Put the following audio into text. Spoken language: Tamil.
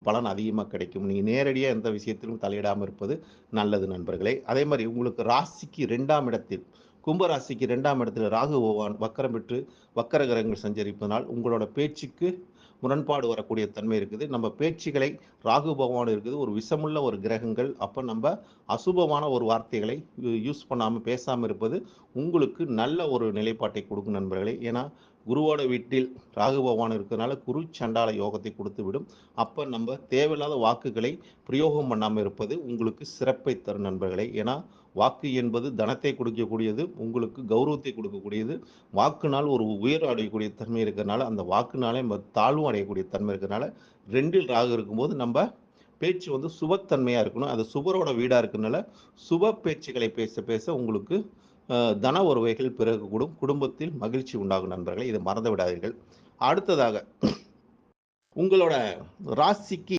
பலன் அதிகமா கிடைக்கும். நீங்க நேரடியா எந்த விஷயத்திலும் தலையிடாம இருப்பது நல்லது நண்பர்களே. அதே மாரி உங்களுக்கு ராசிக்கு 2ஆம் இடத்தில், கும்ப ராசிக்கு 2ஆம் இடத்துல ராகு பகவான் வக்கரம் பெற்று வக்கர கிரகங்கள் சஞ்சரிப்பதனால், உங்களோட பேச்சுக்கு முரண்பாடு வரக்கூடிய தன்மை இருக்குது. நம்ம பேச்சுகளை ராகு பகவான் இருக்குது. ஒரு விஷமுள்ள ஒரு கிரகங்கள். அப்ப நம்ப அசுபமான ஒரு வார்த்தைகளை யூஸ் பண்ணாம, பேசாம இருப்பது உங்களுக்கு நல்ல ஒரு நிலைப்பாட்டை குடுக்கும் நண்பர்களே. ஏன்னா, குருவோட வீட்டில் ராகு பகவான் இருக்கிறதுனால குரு சண்டால யோகத்தை குடுத்துவிடும். அப்ப நம்ப தேவையில்லாத வாக்குகளை பிரயோகம் பண்ணாம இருப்பது உங்களுக்கு சிறப்பை தரும் நண்பர்களே. ஏன்னா, வாக்கு என்பது தனத்தை கொடுக்கக்கூடியது, உங்களுக்கு கௌரவத்தை கொடுக்கக்கூடியது. வாக்குனால் ஒரு உயர்வு அடையக்கூடிய தன்மை இருக்கிறனால, அந்த வாக்குனாலே தாழ்வும் அடையக்கூடிய தன்மை இருக்கிறனால, 2ல் ராகு இருக்கும்போது நம்ப பேச்சு வந்து சுபத்தன்மையா இருக்கணும். அது சுபரோட வீடா இருக்கனால, சுப பேச்சுக்களை பேச பேச உங்களுக்கு அ தன உறவைகள் பிறகக்கூடும். குடும்பத்தில் மகிழ்ச்சி உண்டாகும் நண்பர்களே. இத மறந்து விடாதீர்கள். அடுத்ததாக உங்களோட ராசிக்கு